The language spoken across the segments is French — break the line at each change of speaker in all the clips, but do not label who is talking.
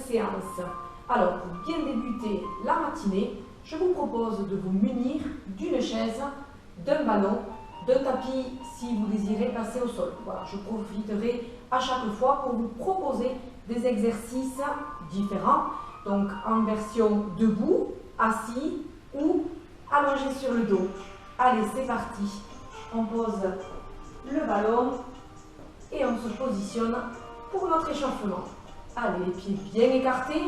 séance. Alors, pour bien débuter la matinée, je vous propose de vous munir d'une chaise, d'un ballon, d'un tapis si vous désirez passer au sol. Voilà, je profiterai à chaque fois pour vous proposer des exercices différents, donc en version debout, assis ou allongé sur le dos. Allez, c'est parti. On pose le ballon et on se positionne pour notre échauffement. Allez, les pieds bien écartés,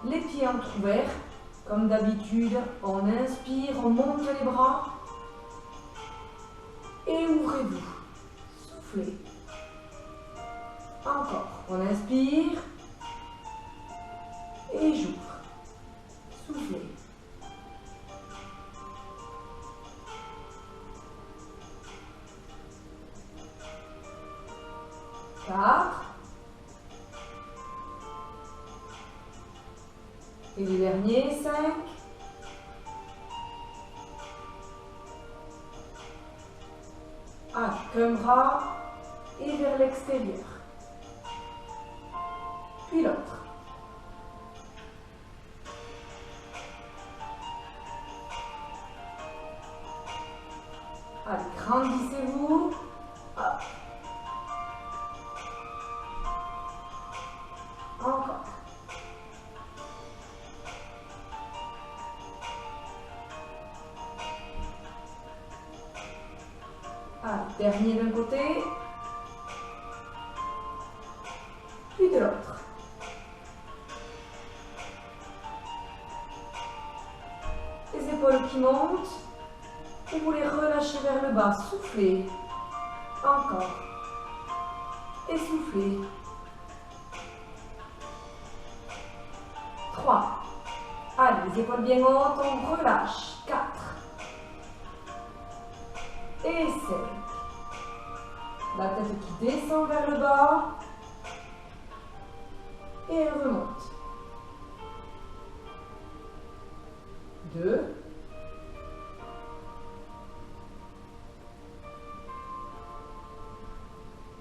les pieds entrouverts. Comme d'habitude, on inspire, on monte les bras et ouvrez-vous. Soufflez. Encore, on inspire et j'ouvre. Soufflez. Quatre. Et le dernier, 5. Qu'un bras et vers l'extérieur. Puis l'autre. Allez, grandissez-vous. Hop. Encore. Allez, dernier d'un côté, puis de l'autre. Les épaules qui montent, et vous les relâchez vers le bas. Soufflez. Encore. Et soufflez. 3. Allez, les épaules bien hautes, on relâche. 4. Et 5. La tête qui descend vers le bas. Et elle remonte. 2.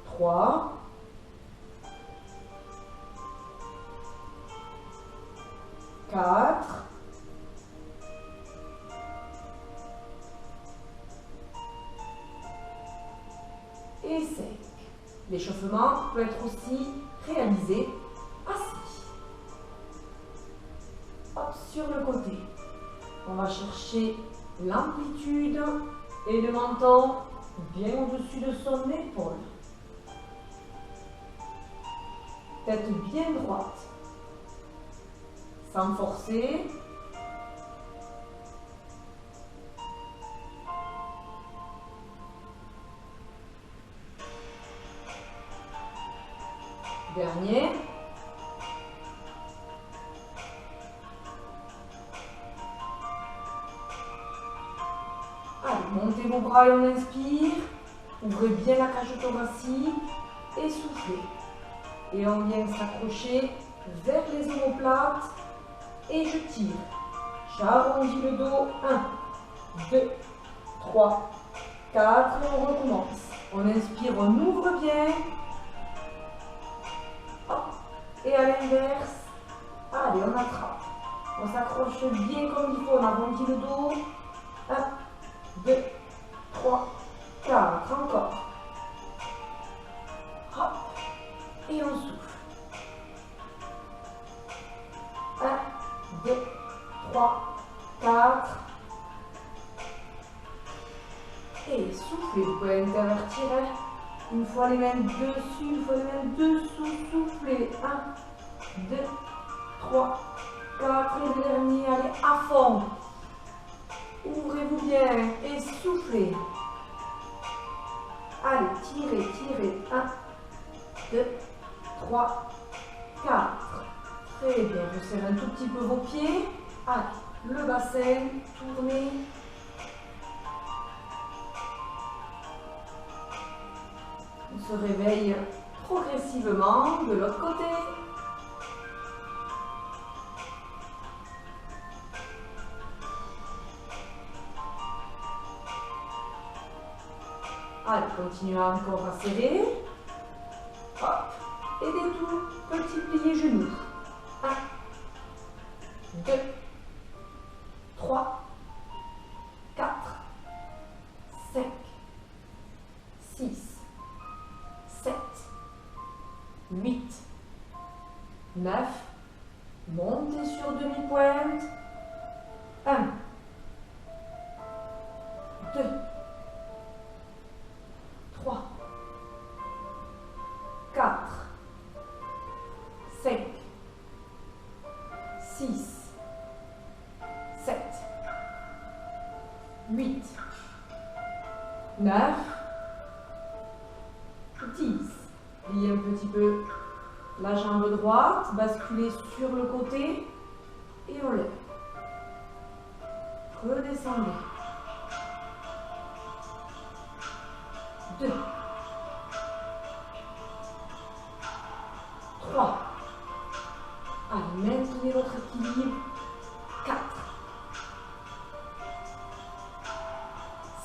3. 4. Et 5. L'échauffement peut être aussi réalisé assis. Hop, sur le côté. On va chercher l'amplitude et le menton bien au-dessus de son épaule. Tête bien droite. Sans forcer. Dernier. Allez, montez vos bras et on inspire. Ouvrez bien la cage thoracique et soufflez. Et on vient s'accrocher vers les omoplates et je tire. J'arrondis le dos. 1, 2, 3, 4 et on recommence. On inspire, on ouvre bien. Et à l'inverse, allez, on attrape. On s'accroche bien comme il faut, on arrondit le dos. 1, 2, 3, 4, encore. Hop, et on souffle. 1, 2, 3, 4. Et soufflez, vous pouvez intervertir. Une fois les mains dessus, une fois les mains dessous, soufflez. 1, 2, 3, 4. Et le dernier, allez à fond. Ouvrez-vous bien et soufflez. Allez, tirez, tirez. 1, 2, 3, 4. Très bien, je serre un tout petit peu vos pieds. Allez, le bassin, tournez. On se réveille progressivement de l'autre côté. Allez, continuez encore à serrer. Hop. Et des tout petits pliés genoux. 1, 8, 9, montez sur demi-pointe, 1, 2, 3, 4, 5, 6, 7, 8, 9, 10. Pliez un petit peu la jambe droite, basculez sur le côté et on lève. Redescendez. 2, 3. Allez, maintenez votre équilibre. 4,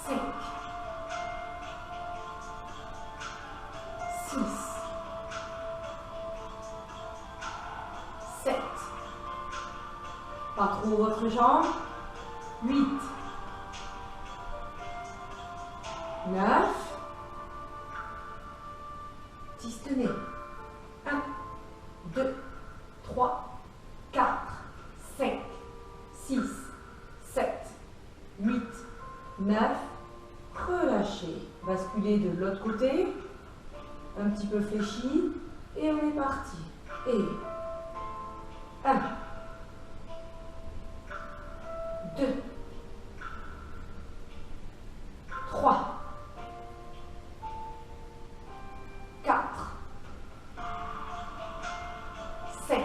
5, 6, 7. Pas trop votre jambe. 8, 9. Tenez. 1, 2, 3, 4, 5, 6, 7, 8, 9. Relâchez. Basculez de l'autre côté. Un petit peu fléchi. Et on est parti. Et 1, 2, 3, 4, 5,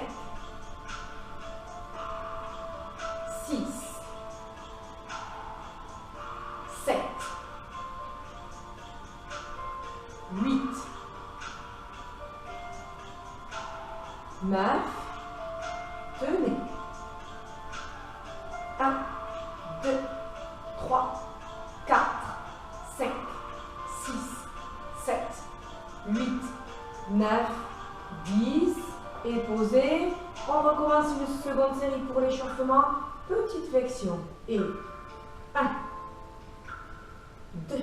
6, 7, 8, 9. Tenez. 1, 2, 3, 4, 5, 6, 7, 8, 9, 10. Et posez. On recommence une seconde série pour l'échauffement. Petite flexion. Et 1, 2,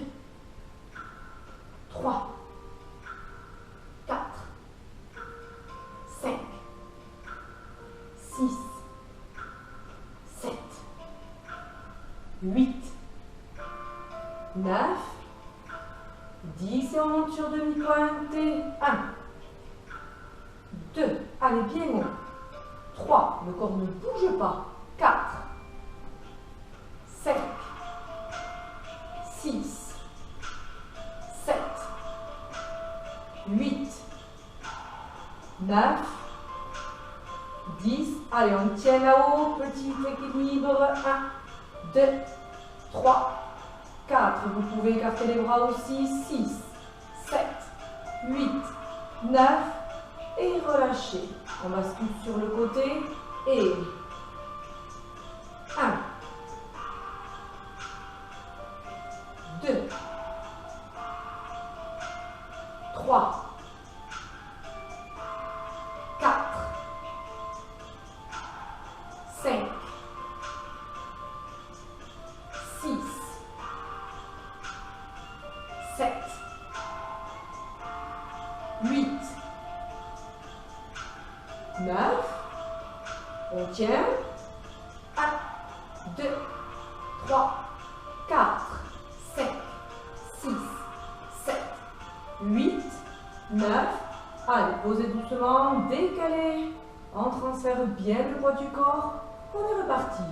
3, 4, 5, 6, 7, 8, 9, 10. Et on monte sur demi-pointe. 1, 2, allez bien haut. 3, le corps ne bouge pas. 4, 5, 6, 7, 8, 9, 10. Allez, on tient là-haut. Petit équilibre. 1, 2, 3, 4. Vous pouvez écarter les bras aussi. 6, 7, 8, 9. Et relâchez. On bascule sur le côté. Et 1, 2, 3, 4, 5, 6, 7, 8, 9. On tient. 1, 2, 3, 4, 5, 6, 7, 8, 9. Allez, posez doucement, décalez. On transfère bien le poids du corps. On est reparti.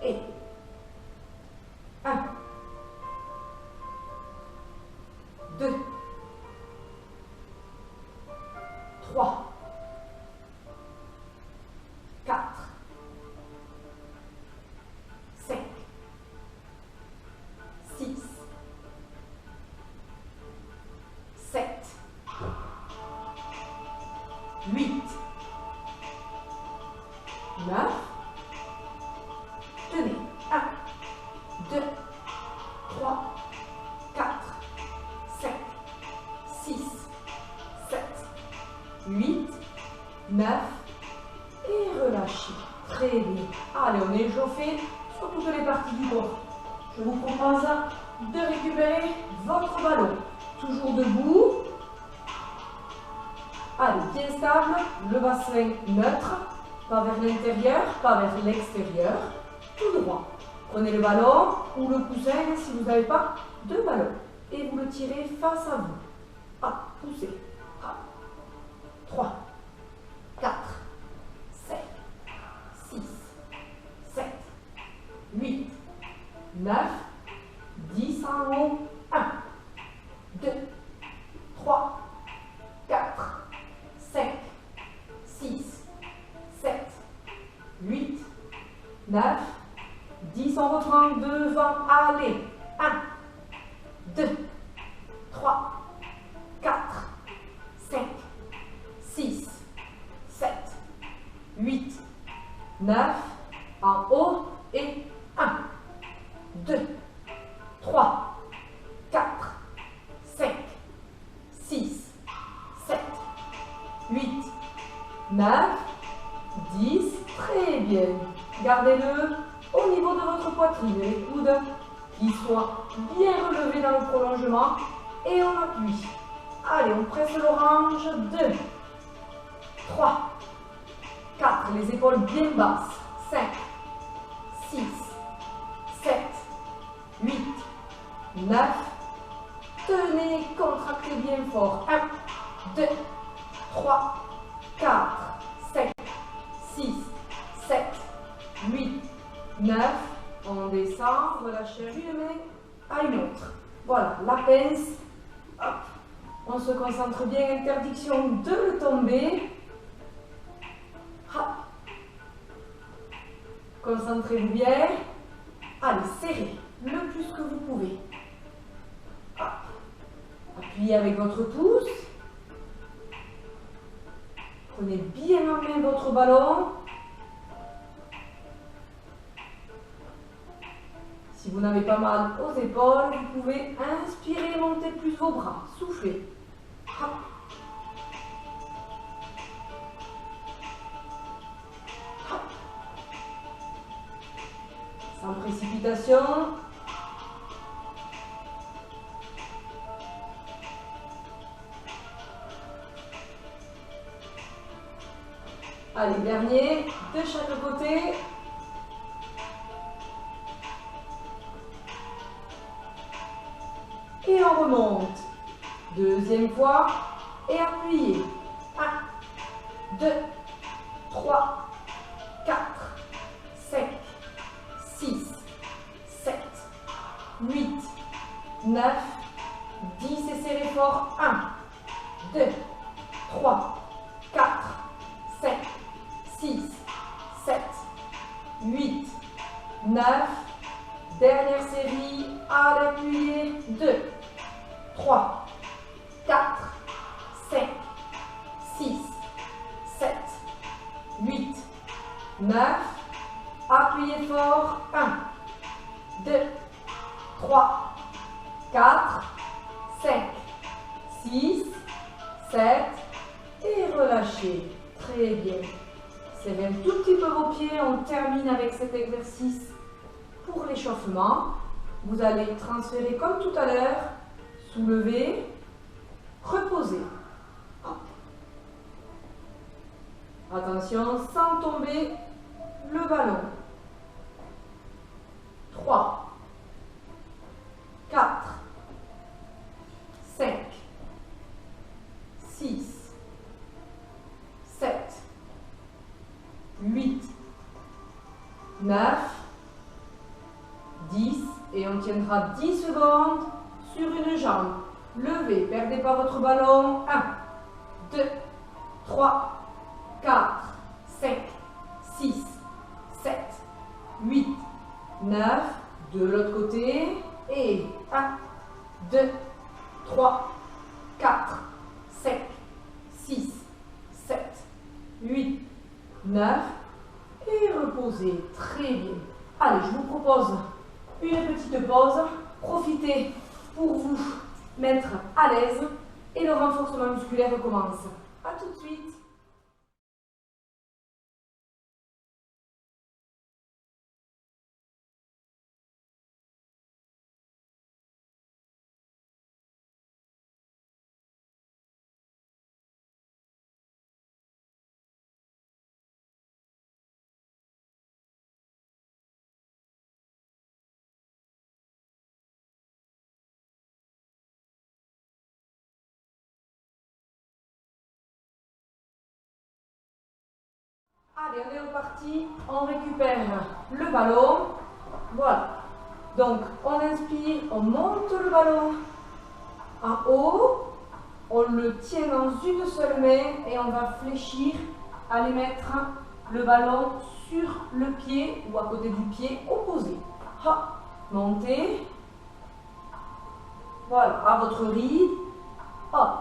Et 1, 2, 3, 4, 5, 6, 7, 8, 9. Tenez. 1, 2, 3, 4, 5, 6, 7, 8, 9. Et relâchez. Très bien. Allez, on est échauffé sur toutes les parties du corps. Je vous propose de récupérer votre ballon. Toujours debout. Allez, bien pied stable, le bassin neutre, pas vers l'intérieur, pas vers l'extérieur, tout droit. Prenez le ballon ou le coussin si vous n'avez pas de ballon et vous le tirez face à vous. Hop, poussez. Hop. 3, 4, 5, 6, 7, 8, 9, 10 en haut. 1, 2, 3, 4, 5, 6, 7, 8, 9, 10. On reprend devant. Allez. 1, 2, 3, 4, 5, 6, 7, 8, 9. En haut et 1, 2, 3, 4, 5, 6, 7, 8, 9, 10. Très bien. Gardez-le au niveau de votre poitrine. Les coudes qui soient bien relevés dans le prolongement et on appuie. Allez, on presse l'orange. 2, 3, 4. Les épaules bien basses. 5, 6, 7, 8, 9. Tenez, contractez bien fort. 1, 2, 3, 4, 5, 6, 7, 8, 9. On descend, relâchez une main à une autre. Voilà, la pince. Hop. On se concentre bien, interdiction de le tomber. Hop. Concentrez-vous bien. Allez, serrez le plus que vous pouvez. Hop. Appuyez avec votre pouce. Prenez bien en main votre ballon. Si vous n'avez pas mal aux épaules, vous pouvez inspirer, monter plus vos bras. Soufflez. Hop. Hop. Sans précipitation. Allez, dernier, de chaque côté. Et on remonte. Deuxième fois. Et appuyez. 1, 2, 3, 4, 5, 6, 7, 8, 9, 10. Et serrez fort. 1, 2, 3, 4, 5, 6, 7, 8, 9. Dernière série, à l'appuyer. 2, 3, 4, 5, 6, 7, 8, 9. Appuyez fort. 1, 2, 3, 4, 5, 6, 7. Et relâchez. Très bien. Serrez un tout petit peu vos pieds. On termine avec cet exercice. Pour l'échauffement, vous allez transférer comme tout à l'heure, soulever, reposer. Hop. Attention, sans tomber le ballon. 3, 4, 5, 6, 7, 8, 9, 10 et on tiendra 10 secondes sur une jambe. Levez, perdez pas votre ballon. 1, 2, 3, 4, 5, 6, 7, 8, 9. De l'autre côté. Et 1, 2, 3, 4, 5, 6, 7, 8, 9. Et reposez. Très bien. Allez, je vous propose une petite pause. Profitez pour vous mettre à l'aise et le renforcement musculaire commence. A tout de suite. Allez, on est reparti. On récupère le ballon. Voilà. Donc, on inspire, on monte le ballon en haut. On le tient dans une seule main et on va fléchir, aller mettre le ballon sur le pied ou à côté du pied opposé. Hop, montez. Voilà, à votre rythme. Hop.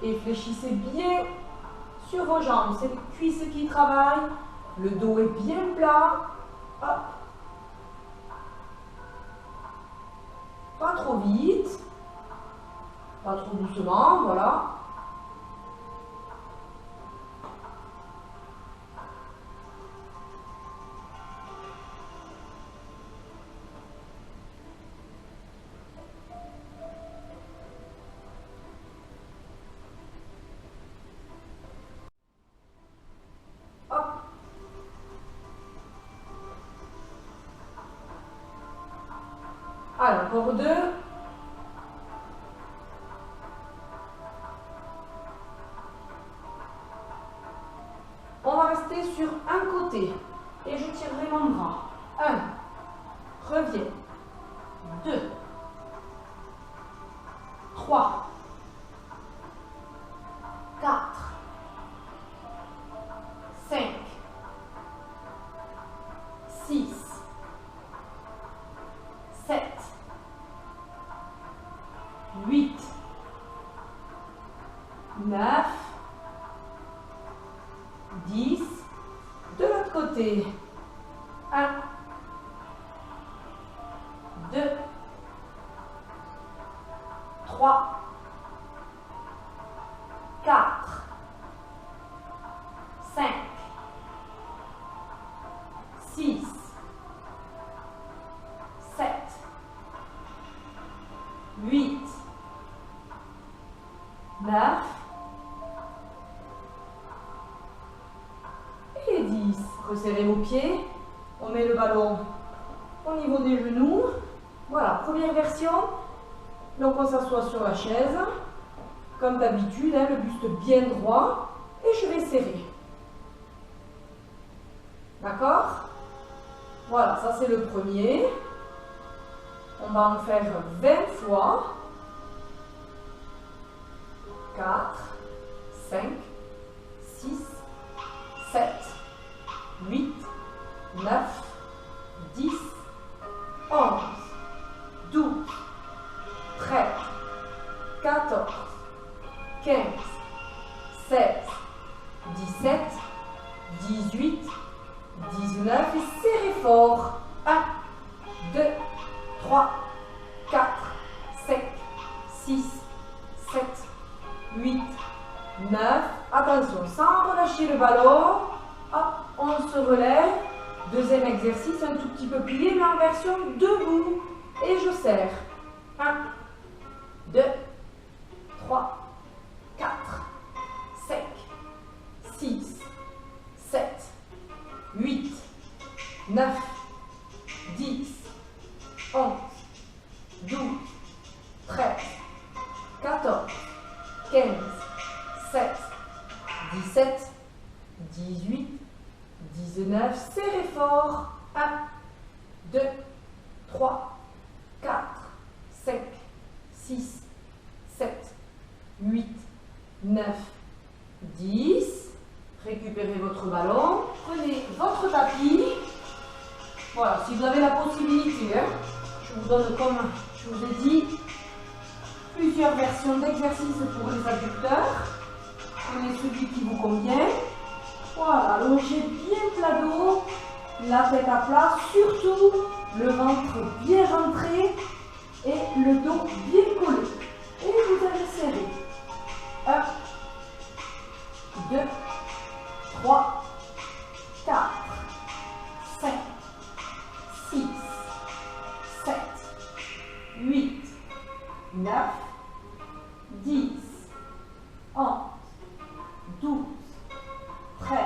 Et fléchissez bien sur vos jambes. C'est les cuisses qui travaillent. Le dos est bien plat. Hop. Pas trop vite. Pas trop doucement, voilà. Hop. Alors, encore deux. On va rester sur un côté et je tirerai mon bras. 1, reviens. 2, 3, 4, 5, 6, 7, 8, 9, 10, de l'autre côté. 1, 2, 3, 4, 5, 6, 7, 8, 9, et 10. Resserrez vos pieds. On met le ballon au niveau des genoux. Voilà, première version. Donc on s'assoit sur la chaise. Comme d'habitude, hein, le buste bien droit. Et je vais serrer. D'accord? Voilà, ça c'est le premier. On va en faire 20 fois. 4, 5, 6, 7, 8, 9, 10, 11, 12, 13, 14, 15, 16, 17, 18, 19 et serrez fort. 1, 2, 3, 4, 5, 6, 7, 8, 9. Attention, sans relâcher le ballon. Hop, on se relève. Deuxième exercice, un tout petit peu plié, mais en version debout. Et je serre. 1, 2, 3, 4, 5, 6, 7, 8, 9, 10, 11, 12, 13, 14, 15, 16, 17, 18, 19, serrez fort. 1, 2, 3, 4, 5, 6, 7, 8, 9, 10. Récupérez votre ballon. Prenez votre tapis. Voilà, si vous avez la possibilité, hein, je vous donne, comme je vous ai dit, plusieurs versions d'exercices pour les adducteurs. Prenez celui qui vous convient. Voilà, allongez bien plat dos, la tête à plat, surtout le ventre bien rentré et le dos bien collé. Et vous allez serrer. 1, 2, 3, 4, 5, 6, 7, 8, 9, 10, 11, 12, 13,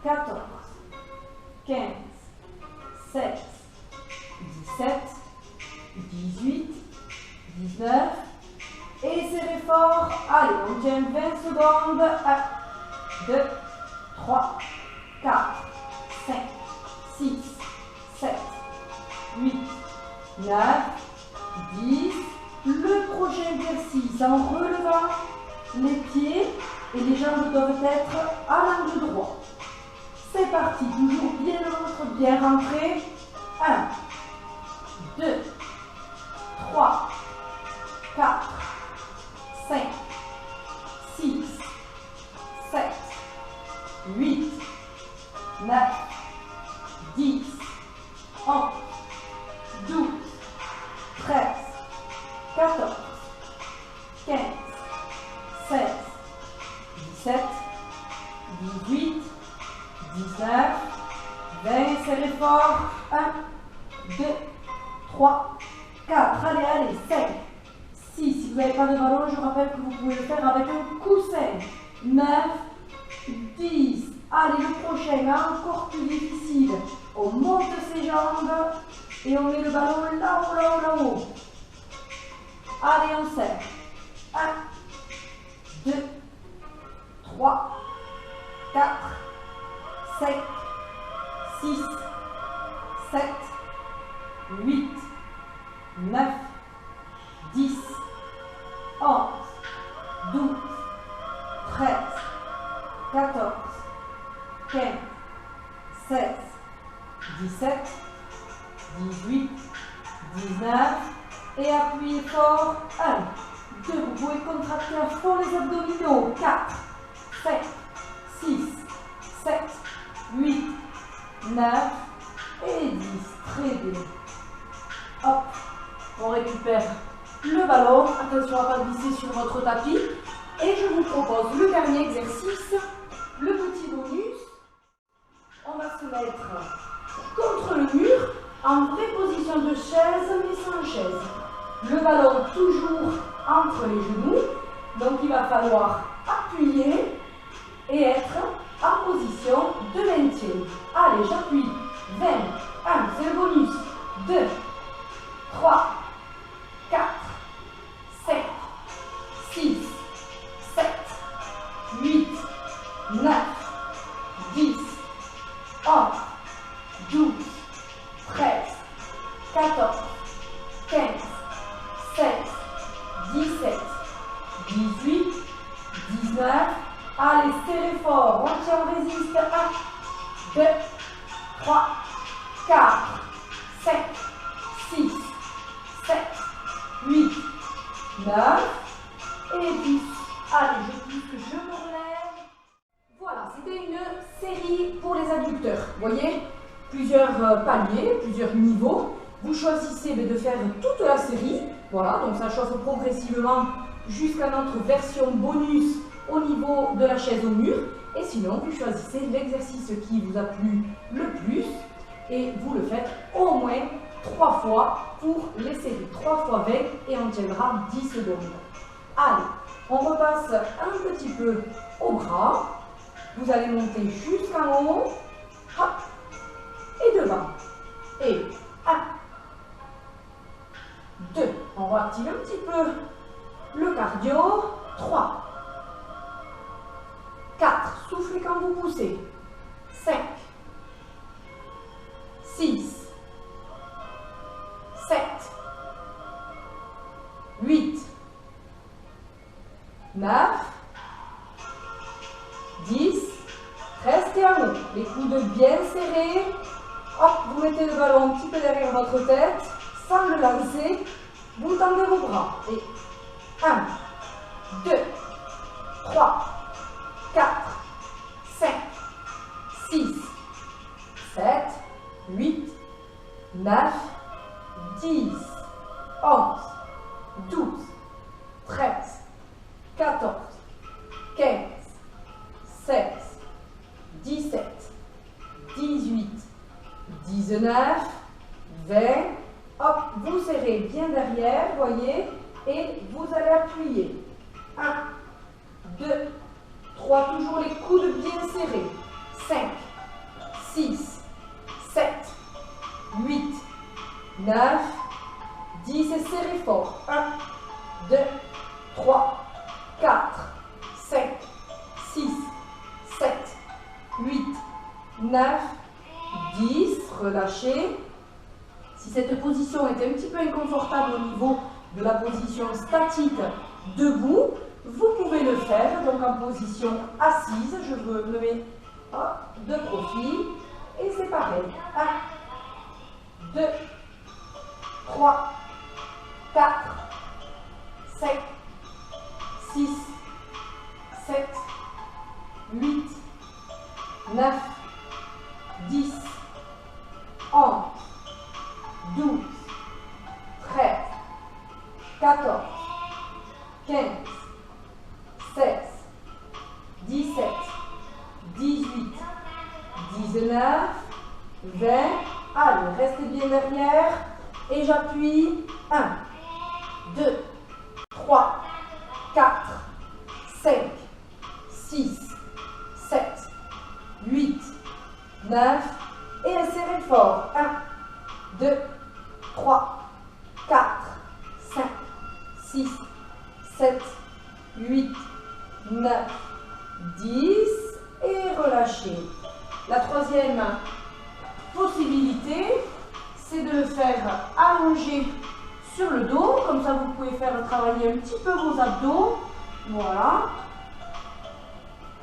14, 15, 16, 17, 18, 19. Et serrez fort. Allez, on tient 20 secondes. 1, 2, 3, 4, 5, 6, 7, 8, 9, 10. Le prochain exercice en relevant les pieds et les jambes doivent être à l'angle droit. C'est parti, toujours bien le ventre, bien rentré. 1, 2, 3, 4, 5, 6, 7, 8, 9, 10, 11, 12, 13, 14, 15, 16, 17, 18, 19, 20, serrez fort. 1, 2, 3, 4, allez, 5, 6, si vous n'avez pas de ballon, je rappelle que vous pouvez le faire avec un coussin. 9, 10, allez, le prochain, encore plus difficile. On monte ses jambes et on met le ballon là-haut, là-haut, là-haut. Allez, on serre. 1, 2, 3, 4, 5, 6, 7, 8, 9, 10, 11, 12, 13, 14, 15, 16, 17, 18, 19, et appuyez fort. 1, 2, vous pouvez contracter à fond les abdominaux. 4, 5, 6, 7, 8, 9 et 10. Très bien. Hop, on récupère le ballon. Attention à ne pas glisser sur votre tapis. Et je vous propose le dernier exercice, le petit bonus. On va se mettre contre le mur, en vraie position de chaise, mais sans chaise. Le ballon toujours entre les genoux. Donc il va falloir appuyer et être en position de maintien. Allez, j'appuie. 20, 1, c'est le bonus. 2, 3, 4, 5, 6, 7, 8, 9, 10, 11, 12, 13, 14, 15, 16, 17, 18, 19. Allez, serrez fort. On tient, on résiste. 1, 2, 3, 4, 5, 6, 7, 8, 9 et 10. Allez, je pousse, je me relève. Voilà, c'était une série pour les adducteurs. Vous voyez, plusieurs paliers, plusieurs niveaux. Vous choisissez de faire toute la série. Voilà, donc ça chauffe progressivement jusqu'à notre version bonus au niveau de la chaise au mur. Et sinon, vous choisissez l'exercice qui vous a plu le plus et vous le faites au moins 3 fois pour les séries. 3 fois 20 et on tiendra 10 secondes. Allez, on repasse un petit peu au bras. Vous allez monter jusqu'en haut. Hop, et devant. Et 1, 2. On va activer un petit peu le cardio. 3, 4. Soufflez quand vous poussez. 5, 6, 7, 8, 9, 10. Restez en haut. Les coudes bien serrés. Hop, vous mettez le ballon un petit peu derrière votre tête. Sans le lancer, vous tendez vos bras. Et 1, 2, 3, 4, 5, 6, 7, 8, 9, 10, 11, 12, 13, 14, 15, 16, 17, 18, 19, 20. Hop, vous serrez bien derrière, voyez, et vous allez appuyer. 1, 2, 3, toujours les coudes bien serrés. 5, 6, 7, 8, 9, 10 et serrez fort. 1, 2, 3, 4, 5, 6, 9, 10, relâchez. Si cette position est un petit peu inconfortable au niveau de la position statique debout, vous pouvez le faire donc en position assise. Je me mets de profil et c'est pareil. 1, 2, 3, 4, 5, 6, 7, 8, 9, 10, 11, 12, 13, 14, 15, 16, 17, 18, 19, 20. Allez, restez bien derrière. Et j'appuie. 1, 2, 3, 4, 5, 6, 7, 8, 9. Et serrez fort. 1, 2, 3, 4, 5, 6, 7, 8, 9, 10. Et relâchez. La troisième possibilité, c'est de le faire allonger sur le dos. Comme ça, vous pouvez faire travailler un petit peu vos abdos. Voilà.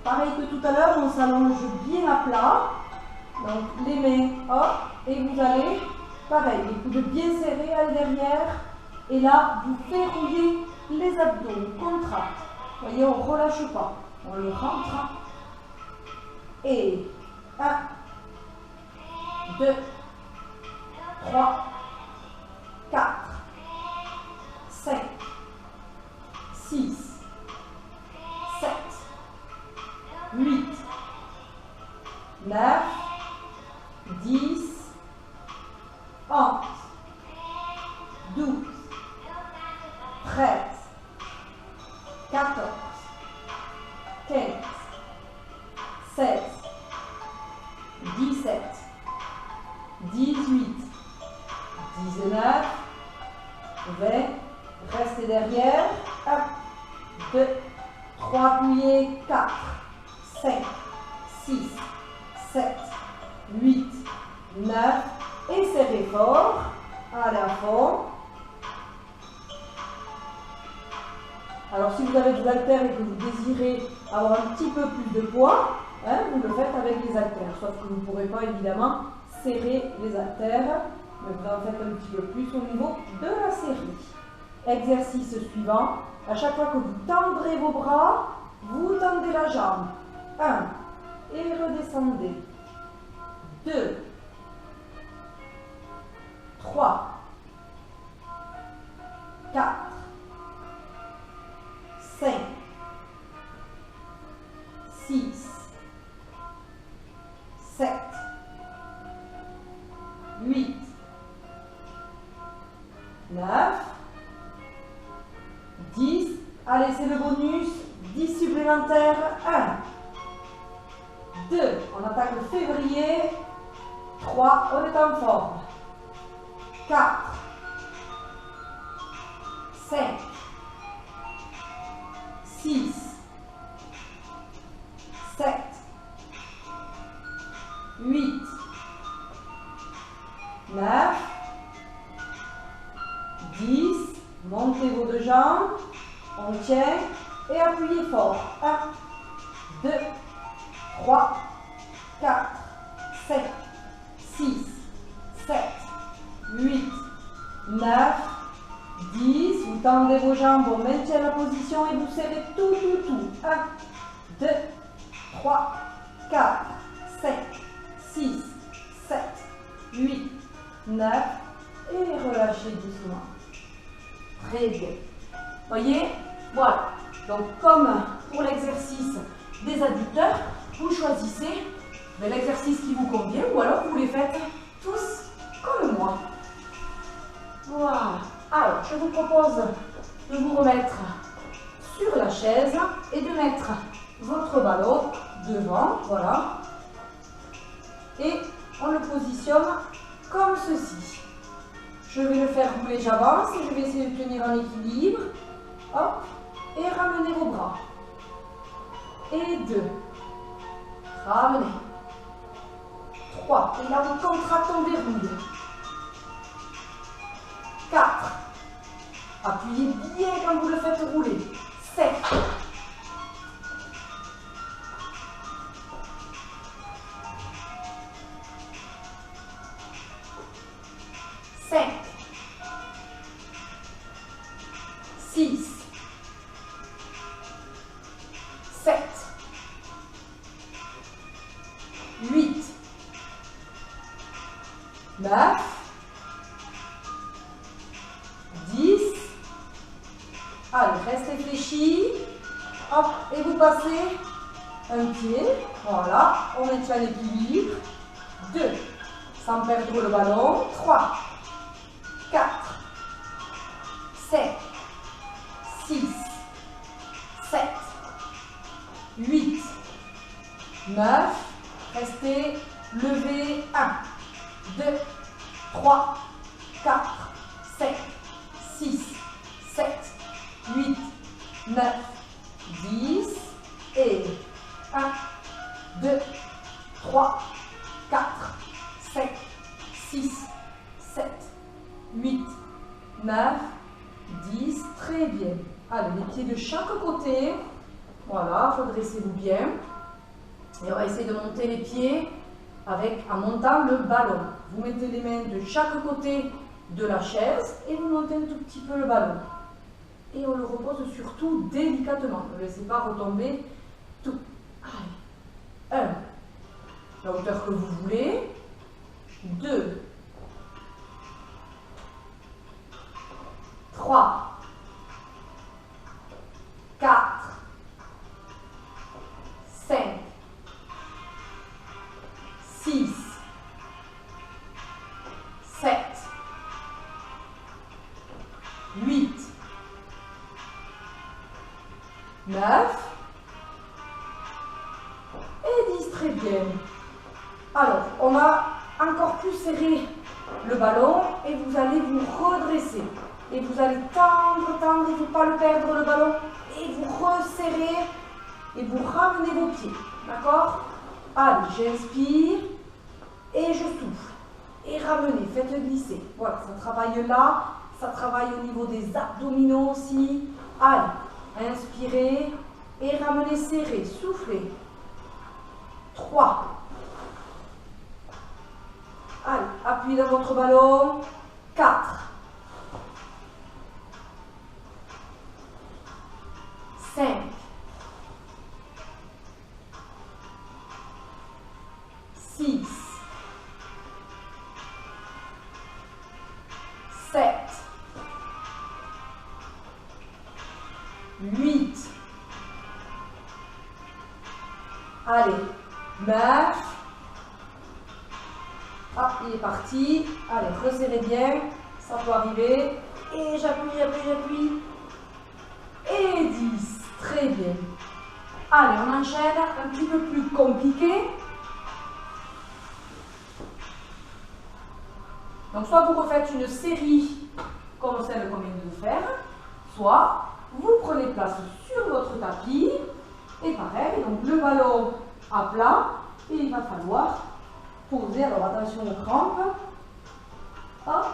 Pareil que tout à l'heure, on s'allonge bien à plat. Donc, les mains, hop, et vous allez, pareil, les coudes bien serrés à derrière. Et là, vous verrouillez les abdos, on contracte. Vous voyez, on ne relâche pas. On le rentre. Et 1, 2, 3, 4, 5, 6, 7, 8, 9, 10, 11, 12, 13, 14, 15, 16, 17, 18, 19, 20, restez derrière. 1, 2, 3, appuyez. 4, 5, 6, 7, 8, 9. Et serrez fort. Allez à fond. Alors si vous avez des haltères et que vous désirez avoir un petit peu plus de poids, vous le faites avec les haltères. Sauf que vous ne pourrez pas évidemment serrer les haltères, mais vous en faites un petit peu plus au niveau de la série. Exercice suivant. À chaque fois que vous tendrez vos bras, vous tendez la jambe. 1. Et redescendez. 2. 3. 4. 5. 6. 7. 8. 9. 10. Allez, c'est le bonus. 10 supplémentaires. 1. 2. On attaque le février. 3. On est en forme. 4. 5. 6. 7. 8. 9. 10. Montez vos deux jambes. On tient et appuyez fort. 1, 2, 3, 4, 5, 6, 7, 8, 9, 10. Vous tendez vos jambes, on maintient la position et vous serrez tout. 1, 2, 3, 4, 5, 6, 7, 8, 9. Et relâchez doucement. Très bien. Voyez, voilà. Donc, comme pour l'exercice des adducteurs, vous choisissez l'exercice qui vous convient ou alors vous les faites tous comme moi. Voilà. Alors, je vous propose de vous remettre sur la chaise et de mettre votre ballon devant. Voilà. Et on le positionne comme ceci. Je vais le faire rouler, j'avance et je vais essayer de tenir en équilibre. Hop, et ramenez vos bras. Et 2. Ramenez. 3. Et là, on contracte, on verrouille. 4. Appuyez bien quand vous le faites rouler. 7. 5. 6. 7. 8. 9. 10. Allez, restez fléchis. Hop, et vous passez un pied. Voilà, on maintient l'équilibre. 2. Sans perdre le ballon. 3. 4. 5. 6. 7. 8. 9. Restez levez. 1. 2. 3. 4. 5. 6. 7. 8. 9. 10. Et 1. 2. 3. 4. 5. 6. 7. 8. 9. 10. Très bien. Allez, les pieds de chaque côté. Voilà, redressez-vous bien. Et on va essayer de monter les pieds en montant le ballon. Vous mettez les mains de chaque côté de la chaise et vous montez un tout petit peu le ballon. Et on le repose surtout délicatement. Ne laissez pas retomber tout. Allez. 1. La hauteur que vous voulez. 2. 3. 4. 5. 6. 7. 8. 9. Et 10. Très bien. Alors, on a encore plus serré le ballon et vous allez vous redresser. Et vous allez tendre, tendre, il ne faut pas le perdre le ballon. Et vous resserrez et vous ramenez vos pieds. D'accord? Allez, j'inspire et je souffle. Et ramenez, faites glisser. Voilà, ça travaille là, ça travaille au niveau des abdominaux aussi. Allez, inspirez et ramenez serré, soufflez. 3. Allez, appuyez dans votre ballon. 4. 5. 6. 7. 8. Allez, 9. Hop, il est parti. Allez, resserrez bien. Ça peut arriver. Et j'appuie, j'appuie, j'appuie. Et 10. Très bien. Allez, on enchaîne un petit peu plus compliqué. Donc, soit vous refaites une série comme celle qu'on vient de faire, soit vous prenez place sur votre tapis. Et pareil, donc le ballon à plat. Et il va falloir poser. Alors, attention aux crampes. Hop.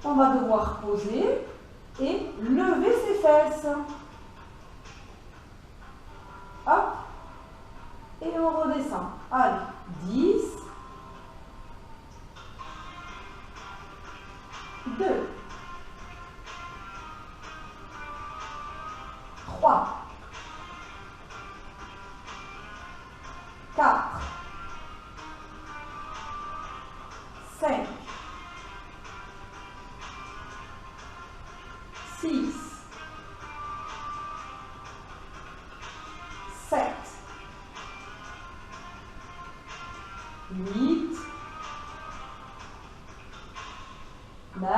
On va devoir poser et lever ses fesses. Hop. Et on redescend. Allez, 10. 2. 3. 4. 5. 6. 7. 8. 9.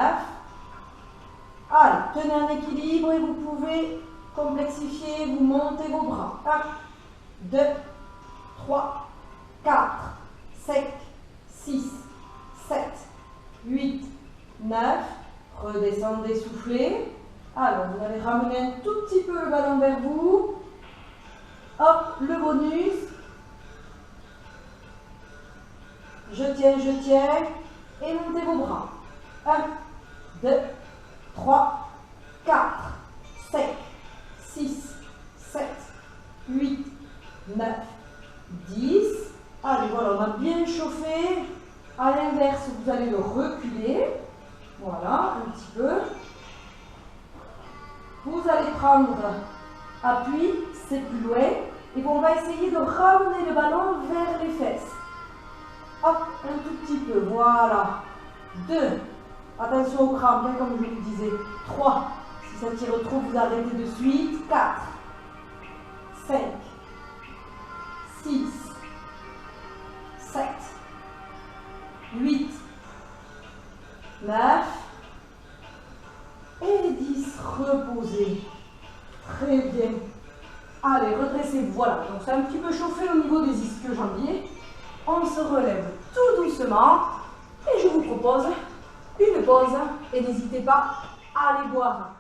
Allez, tenez un équilibre et vous pouvez complexifier, vous montez vos bras. 1, 2, 3, 4, 5, 6, 7, 8, 9. Redescendez, soufflez. Alors, vous allez ramener un tout petit peu le ballon vers vous. Hop, le bonus. je tiens, et montez vos bras. 1, 2, 3, 4, 5, 6, 7, 8, 9, 10. Allez, voilà, on a bien chauffé. À l'inverse, vous allez le reculer. Voilà, un petit peu. Vous allez prendre appui, c'est plus loin. Et on va essayer de ramener le ballon vers les fesses. Hop, un tout petit peu, voilà. 2, attention au crampes, bien comme je vous le disais. 3, si ça tire trop, vous arrêtez de suite. 4, 5, 6, 7, 8, 9 et 10. Reposez. Très bien. Allez, redressez-vous. Voilà, donc c'est un petit peu chauffé au niveau des ischio-jambiers. On se relève tout doucement et je vous propose une pause et n'hésitez pas à aller boire.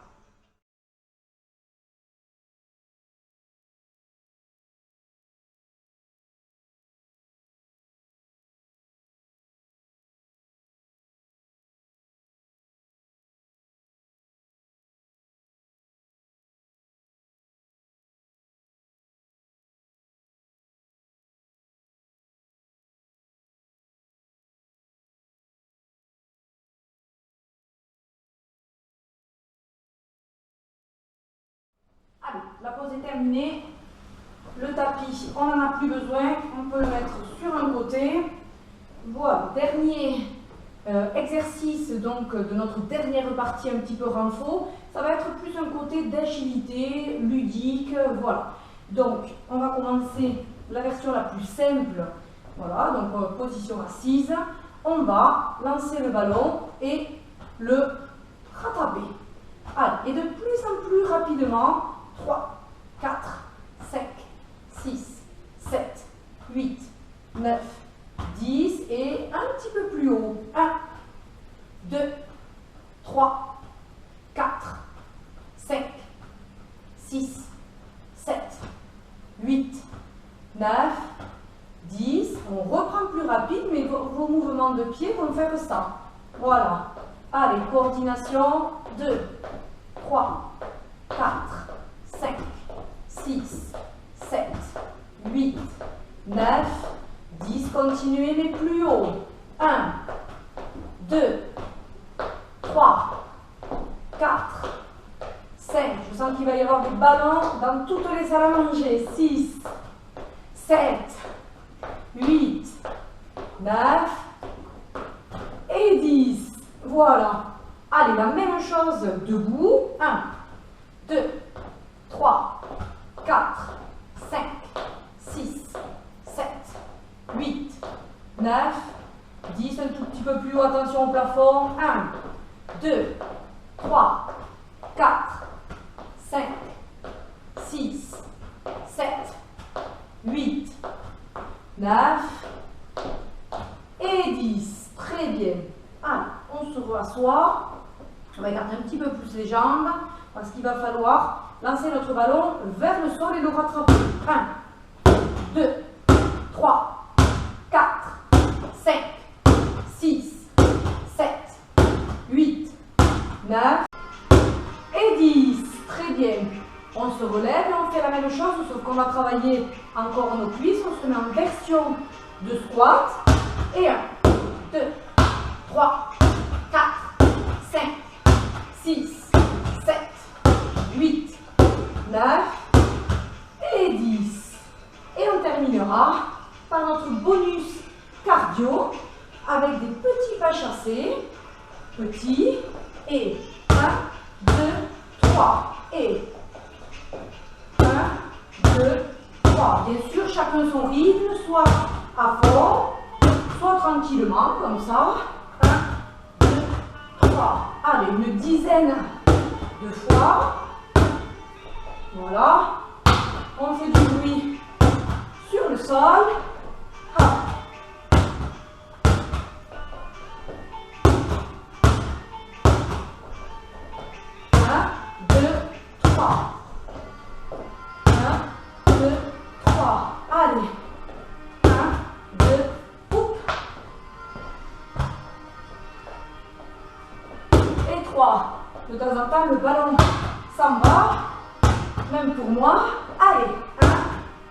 Allez, la pause est terminée. Le tapis, on n'en a plus besoin. On peut le mettre sur un côté. Voilà, dernier exercice donc de notre dernière partie un petit peu renfort. Ça va être plus un côté d'agilité, ludique, voilà. Donc, on va commencer la version la plus simple. Voilà, donc position assise. On va lancer le ballon et le rattraper. Allez, et de plus en plus rapidement. 3, 4, 5, 6, 7, 8, 9, 10 et un petit peu plus haut. 1, 2, 3, 4, 5, 6, 7, 8, 9, 10. On reprend plus rapide, mais vos mouvements de pied vont faire ça. Voilà. Allez, coordination. 2, 3, 4, 5, 6, 7, 8, 9, 10. Continuez, mais plus haut. 1, 2, 3, 4, 5. Je sens qu'il va y avoir des ballons dans toutes les salles à manger. 6, 7, 8, 9 et 10. Voilà. Allez, la même chose debout. 1, 2, 3, 4, 5, 6, 7, 8, 9, 10. Un tout petit peu plus haut. Attention au plafond. 1, 2, 3, 4, 5, 6, 7, 8, 9 et 10. Très bien. Allez, on se rassoit. On va garder un petit peu plus les jambes parce qu'il va falloir lancer notre ballon vers le sol et le rattraper. 1, 2, 3, 4, 5, 6, 7, 8, 9 et 10. Très bien. On se relève et on fait la même chose, sauf qu'on va travailler encore nos cuisses. On se met en version de squat. Et 1, 2, 3, 4, 5, 6, 7, 8, 9 et 10. Et on terminera par notre bonus cardio avec des petits pas chassés. Petits. Et 1, 2, 3. Et 1, 2, 3. Bien sûr, chacun son rythme, soit à fond, soit tranquillement, comme ça. 1, 2, 3. Allez, une dizaine de fois. Voilà. On fait du bruit sur le sol. Hop. 1, 2, 3. 1, 2, 3. Allez. 1, 2, hop. temps en temps, le ballon s'en va. Même pour moi. Allez, 1,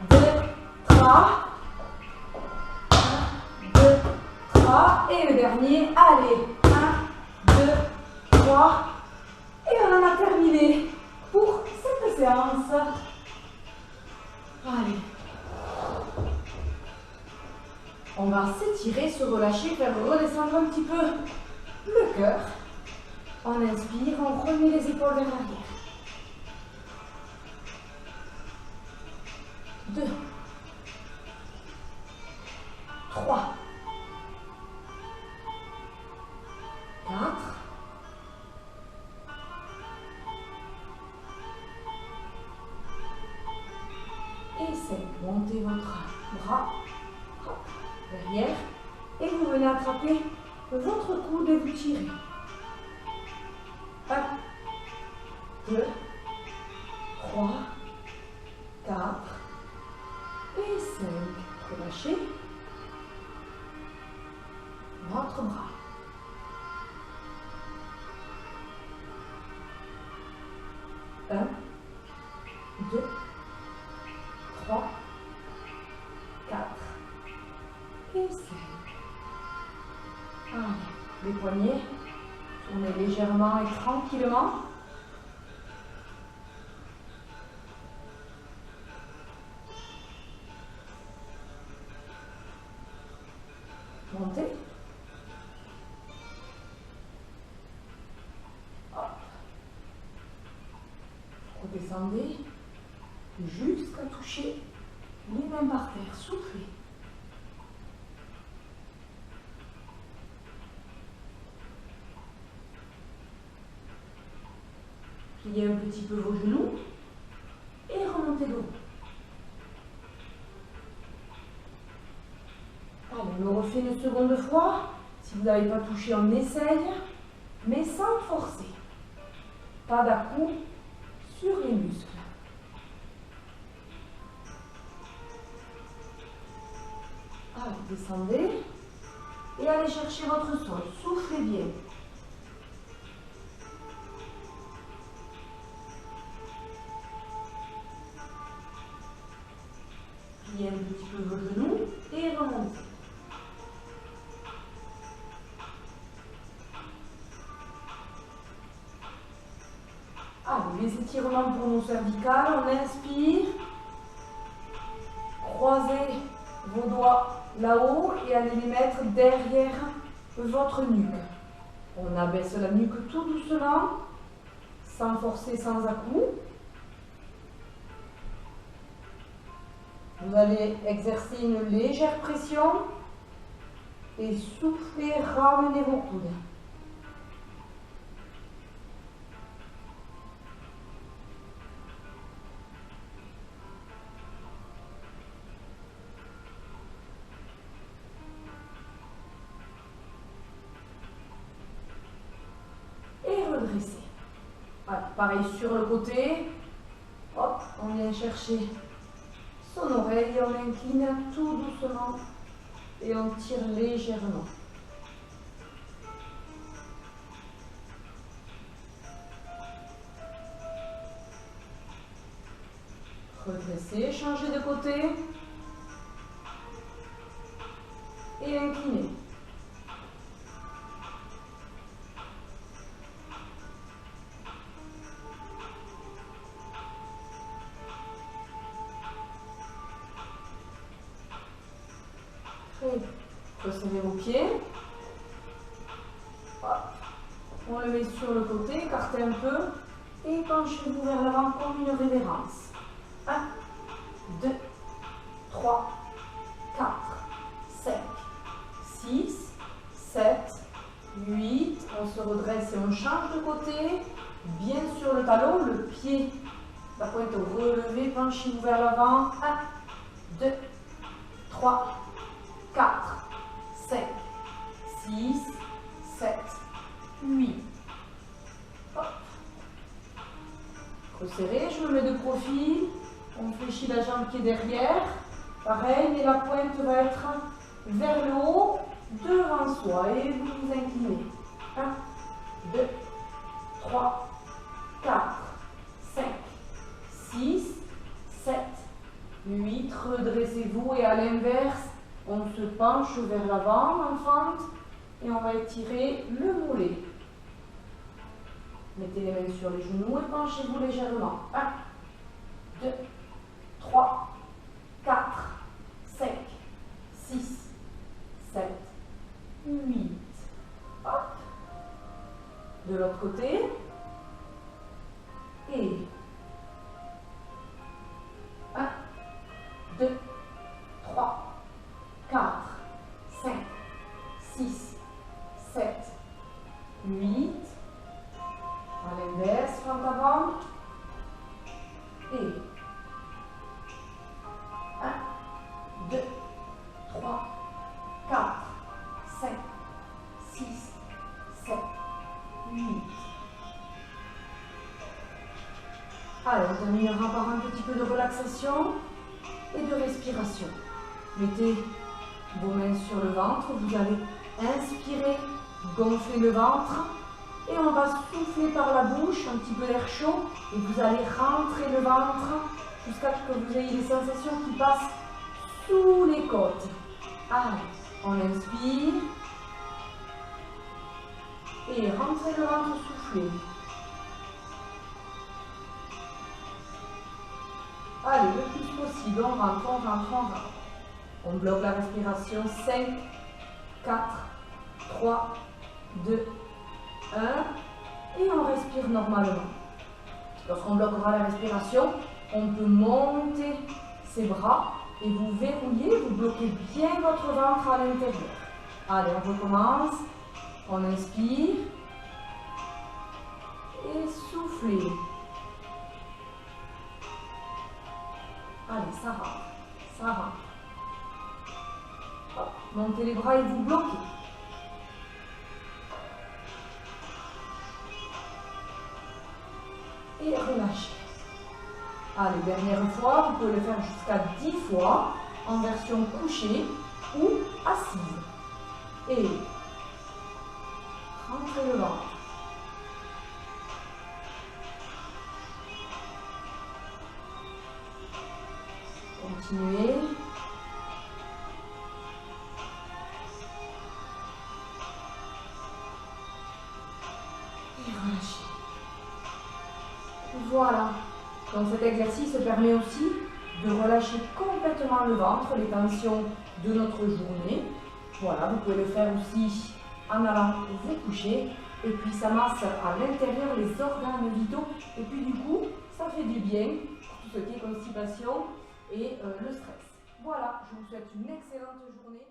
2, 3. 1, 2, 3. Et le dernier. Allez, 1, 2, 3. Et on en a terminé pour cette séance. Allez. On va s'étirer, se relâcher, faire redescendre un petit peu le cœur. On inspire, on remet les épaules vers l'arrière. 2, 3, 4, et 5. Montez votre bras derrière et vous venez attraper votre coude et vous tirez. 1, 2, 3, 4 et 5. Relâchez votre bras. 1, 2, 3, 4 et 5. Allez, les poignets, tournez légèrement et tranquillement. Montez. Hop. Redescendez jusqu'à toucher les mains par terre. Soufflez. Pliez un petit peu vos genoux et remontez le haut. Allez, on le refait une seconde fois. Si vous n'avez pas touché, on essaye, mais sans forcer. Pas d'à-coup sur les muscles. Allez, descendez et allez chercher votre sol. Soufflez bien. Pliez un petit peu vos genoux et remontez. Allez, les étirements pour nos cervicales. On inspire. Croisez vos doigts là-haut et allez les mettre derrière votre nuque. On abaisse la nuque tout doucement, sans forcer, sans à-coups. Vous allez exercer une légère pression et souffler, ramenez vos coudes. Redresser. Voilà, pareil sur le côté. Hop, on vient chercher son oreille, on incline tout doucement et on tire légèrement. Redresser, changer de côté et incliner. Resserrez vos pieds. Hop. On le met sur le côté, écartez un peu et penchez-vous vers l'avant comme une révérence. 1, 2, 3, 4, 5, 6, 7, 8. On se redresse et on change de côté. Bien sur le talon, le pied, la pointe relevée, penchez-vous vers l'avant. 1, 2, 3, 4, 5, 6, 7, 8. Hop. Resserrez, je me mets de profil. On fléchit la jambe qui est derrière. Pareil, mais la pointe va être vers le haut, devant soi. Et vous vous inclinez. 1, 2, 3, 4, 5, 6, 7, 8. Redressez-vous et à l'inverse, on se penche vers l'avant en fente et on va étirer le mollet. Mettez les mains sur les genoux et penchez-vous légèrement. 1, 2, 3, 4, 5, 6, 7, 8. Hop. De l'autre côté. Et 1, 2, 3, 4, 5, 6, 7, 8. À l'inverse, fente avant. Et 1, 2, 3, 4, 5, 6, 7, 8. Allez, on terminera par un petit peu de relaxation et de respiration. Mettez vos mains sur le ventre, vous allez inspirer, gonfler le ventre et on va souffler par la bouche, un petit peu d'air chaud et vous allez rentrer le ventre jusqu'à ce que vous ayez des sensations qui passent sous les côtes. Allez, on inspire et rentrez le ventre soufflé. Allez, le plus possible, on rentre, on rentre, on rentre. On bloque la respiration. 5, 4, 3, 2, 1. Et on respire normalement. Lorsqu'on bloquera la respiration, on peut monter ses bras et vous verrouillez, vous bloquez bien votre ventre à l'intérieur. Allez, on recommence. On inspire et soufflez. Allez, ça rentre, ça rentre. Hop, montez les bras et vous bloquez. Et relâchez. Allez, dernière fois, vous pouvez le faire jusqu'à 10 fois en version couchée ou assise. Et rentrez le ventre. Continuez. Et relâchez. Voilà. Donc cet exercice permet aussi de relâcher complètement le ventre, les tensions de notre journée. Voilà, vous pouvez le faire aussi en allant vous coucher. Et puis ça masse à l'intérieur les organes vitaux. Et puis du coup, ça fait du bien pour tout ce qui est constipation et le stress. Voilà, je vous souhaite une excellente journée.